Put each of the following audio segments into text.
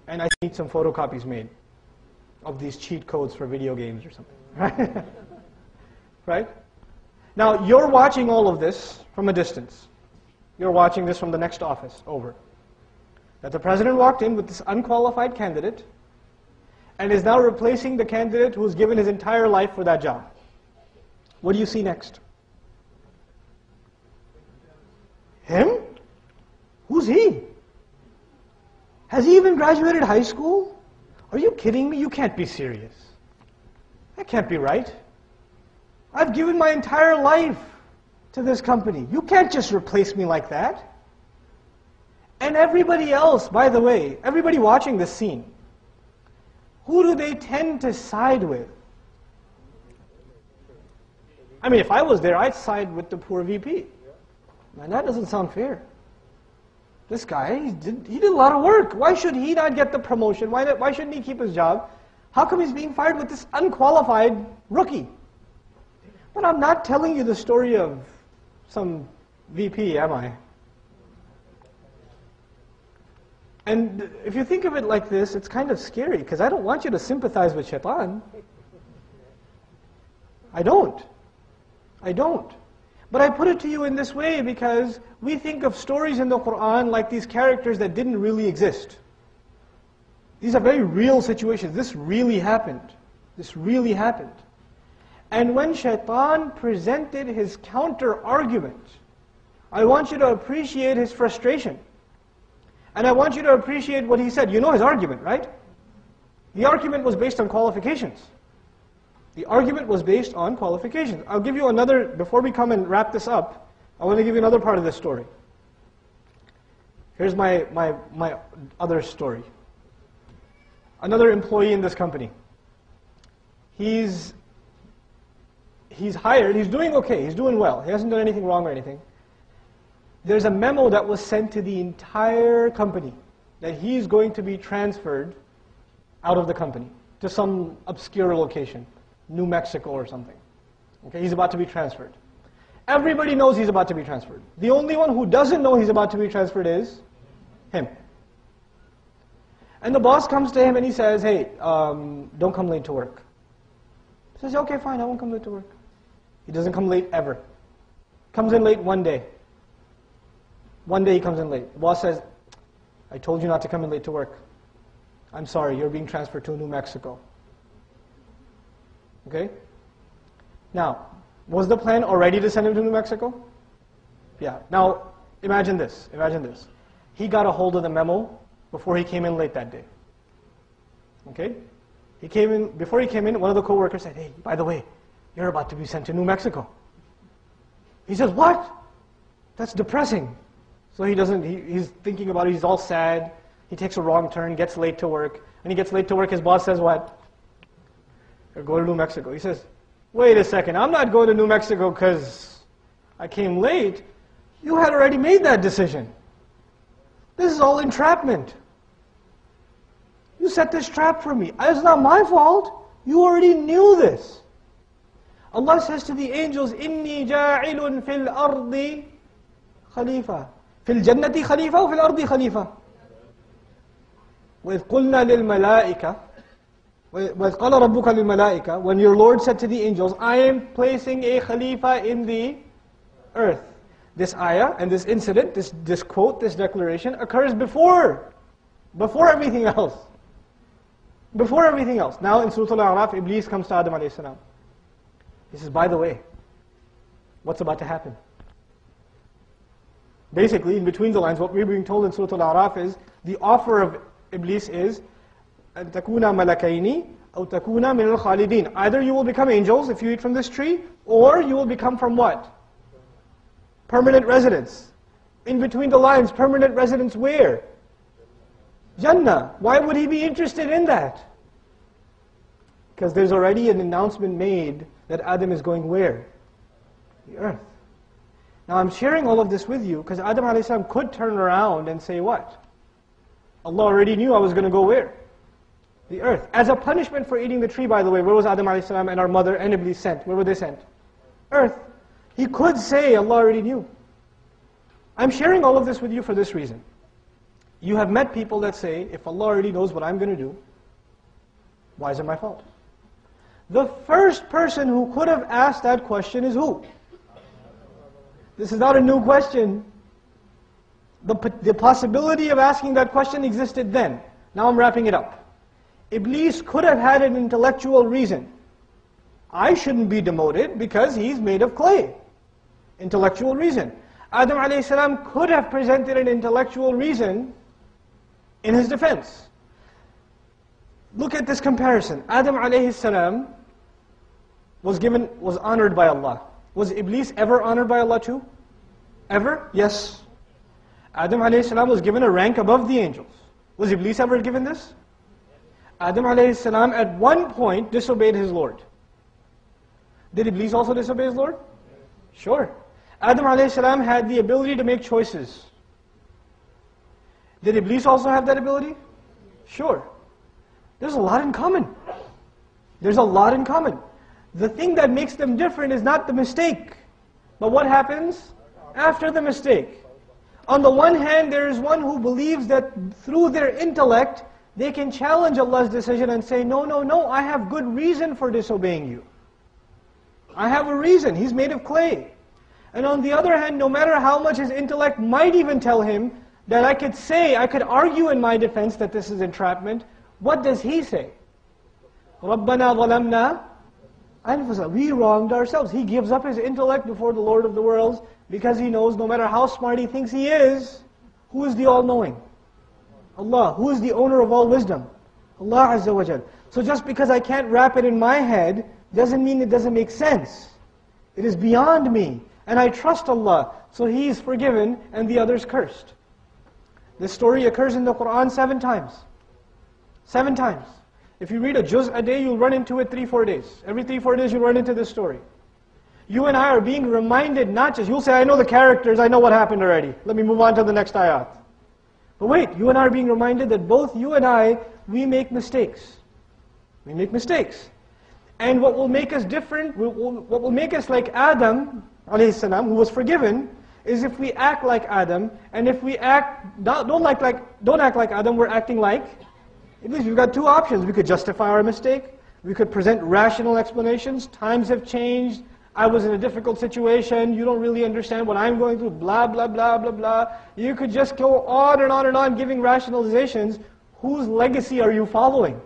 and I need some photocopies made of these cheat codes for video games or something. Right? Right? Now, you're watching all of this from a distance. You're watching this from the next office over. That the president walked in with this unqualified candidate and is now replacing the candidate who's given his entire life for that job. What do you see next? Him? Who's he? Has he even graduated high school? Are you kidding me? You can't be serious. That can't be right. I've given my entire life to this company. You can't just replace me like that. And everybody else, by the way, everybody watching this scene, who do they tend to side with? I mean, if I was there, I'd side with the poor VP. Man, that doesn't sound fair. This guy, he did a lot of work. Why should he not get the promotion? Why shouldn't he keep his job? How come he's being fired with this unqualified rookie? But I'm not telling you the story of some VP, am I? And if you think of it like this, it's kind of scary, because I don't want you to sympathize with shaitan. I don't. But I put it to you in this way because we think of stories in the Quran like these characters that didn't really exist. These are very real situations. This really happened. This really happened. And when shaitan presented his counter-argument, I want you to appreciate his frustration. And I want you to appreciate what he said. You know his argument, right? The argument was based on qualifications. The argument was based on qualifications. I'll give you another, before we come and wrap this up, I want to give you another part of this story. Here's my other story. Another employee in this company. He's hired, he's doing okay, he's doing well. He hasn't done anything wrong or anything. There's a memo that was sent to the entire company that he's going to be transferred out of the company to some obscure location, New Mexico or something. Okay, he's about to be transferred. Everybody knows he's about to be transferred. The only one who doesn't know he's about to be transferred is him. And the boss comes to him and he says, hey, don't come late to work. He says, okay, fine, I won't come late to work. He doesn't come late ever. Comes in late one day. One day he comes in late. The boss says, I told you not to come in late to work. I'm sorry, you're being transferred to New Mexico. Okay? Now, was the plan already to send him to New Mexico? Yeah. Now, imagine this. He got a hold of the memo before he came in late that day. Okay? Before he came in, one of the co-workers said, hey, by the way, you're about to be sent to New Mexico. He says, what? That's depressing. So he's thinking about it, he's all sad. He takes a wrong turn, gets late to work. When he gets late to work, his boss says what? You're going to New Mexico. He says, wait a second, I'm not going to New Mexico because I came late. You had already made that decision. This is all entrapment. You set this trap for me. It's not my fault. You already knew this. Allah says to the angels, إِنِّي جَاعِلٌ فِي الْأَرْضِ خَلِيفَةً فِي الْجَنَّةِ خَلِيفَةً وَفِي الْأَرْضِ خَلِيفَةً وَإِذْ قُلْنَا لِلْمَلَائِكَةِ وَإِذْ قَالَ رَبُّكَ لِلْمَلَائِكَةِ When your Lord said to the angels, I am placing a Khalifa in the earth. This ayah and this incident, this quote, this declaration occurs before everything else. Before everything else. Now in Surah Al-A'raf, Iblis comes to Adam alayhi salam. He says, by the way, what's about to happen? Basically, in between the lines, what we're being told in Surah Al-A'raf is, the offer of Iblis is, أَن تَكُونَ مَلَكَيْنِ أَوْ تَكُونَ مِنَ الْخَالِدِينَ. Either you will become angels if you eat from this tree, or you will become from what? Permanent residents. In between the lines, permanent residents where? Jannah. Why would he be interested in that? Because there's already an announcement made that Adam is going where? The earth. Now I'm sharing all of this with you because Adam a.s. could turn around and say what? Allah already knew I was going to go where? The earth. As a punishment for eating the tree, by the way, where was Adam a.s. and our mother and Iblis sent? Where were they sent? Earth. He could say Allah already knew. I'm sharing all of this with you for this reason. You have met people that say, if Allah already knows what I'm going to do, why is it my fault? The first person who could have asked that question is who? This is not a new question. The possibility of asking that question existed then. Now I'm wrapping it up. Iblis could have had an intellectual reason. I shouldn't be demoted because he's made of clay. Intellectual reason. Adam a.s. could have presented an intellectual reason in his defense. Look at this comparison. Adam a.s. was honored by Allah. Was Iblis ever honored by Allah too? Ever? Yes. Adam a.s. was given a rank above the angels. Was Iblis ever given this? Adam a.s. at one point disobeyed his Lord. Did Iblis also disobey his Lord? Sure. Adam a.s. had the ability to make choices. Did Iblis also have that ability? Sure. There's a lot in common. There's a lot in common. The thing that makes them different is not the mistake, but what happens after the mistake. On the one hand, there is one who believes that through their intellect, they can challenge Allah's decision and say, no, no, no, I have good reason for disobeying you. I have a reason. He's made of clay. And on the other hand, no matter how much his intellect might even tell him that I could argue in my defense that this is entrapment, what does he say? رَبَّنَا ظَلَمْنَا أَنفُسَنَا. We wronged ourselves. He gives up his intellect before the Lord of the worlds because he knows no matter how smart he thinks he is, who is the all-knowing? Allah. Who is the owner of all wisdom? Allah Azza wa Jal. So just because I can't wrap it in my head doesn't mean it doesn't make sense. It is beyond me. And I trust Allah. So He is forgiven and the others cursed. This story occurs in the Quran 7 times. 7 times. If you read a juz a day, you'll run into it 3-4 days. Every 3-4 days you'll run into this story. You and I are being reminded not just, you'll say, I know the characters, I know what happened already. Let me move on to the next ayat. But wait, you and I are being reminded that both you and I, we make mistakes. We make mistakes. And what will make us different, what will make us like Adam, alayhi salam, who was forgiven, is if we act like Adam, and if we don't act like Adam, we're acting like Iblis. We've got 2 options. We could justify our mistake, we could present rational explanations. Times have changed, I was in a difficult situation, you don't really understand what I'm going through, blah, blah, blah, blah, blah. You could just go on and on and on giving rationalizations. Whose legacy are you following?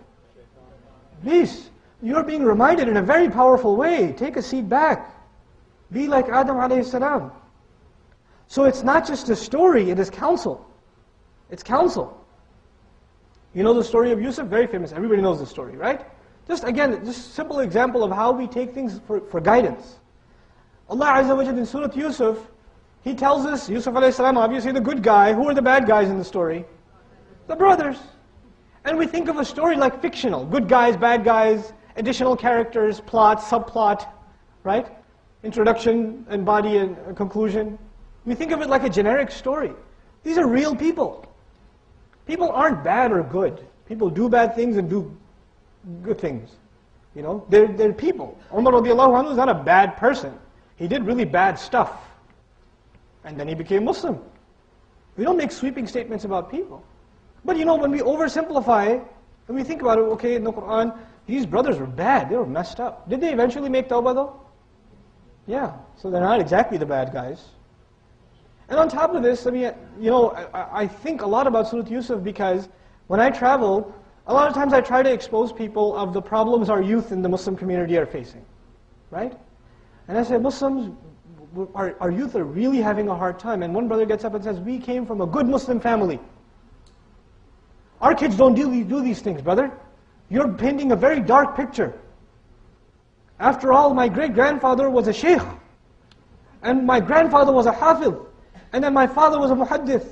Iblis. You're being reminded in a very powerful way. Take a seat back. Be like Adam a.s. So it's not just a story, it is counsel. It's counsel. You know the story of Yusuf? Very famous. Everybody knows the story, right? Just again, just a simple example of how we take things for guidance. Allah Azza wa Jalla in Surah Yusuf, He tells us, Yusuf a.s. obviously the good guy. Who are the bad guys in the story? The brothers. And we think of a story like fictional. Good guys, bad guys, additional characters, plot, subplot, right? Introduction and body and conclusion. We think of it like a generic story. These are real people. People aren't bad or good. People do bad things and do good things. You know, they're people. Umar radiallahu anhu is not a bad person. He did really bad stuff. And then he became Muslim. We don't make sweeping statements about people. But you know, when we oversimplify, when we think about it, okay, in the Quran, these brothers were bad, they were messed up. Did they eventually make tawbah though? Yeah, so they're not exactly the bad guys. And on top of this, I mean, you know, I think a lot about Surah Yusuf because when I travel, a lot of times I try to expose people of the problems our youth in the Muslim community are facing, right? And I say, Muslims, our youth are really having a hard time. And one brother gets up and says, we came from a good Muslim family. Our kids don't do these things, brother. You're painting a very dark picture. After all, my great-grandfather was a sheikh. And my grandfather was a hafiz. And then my father was a muhaddith.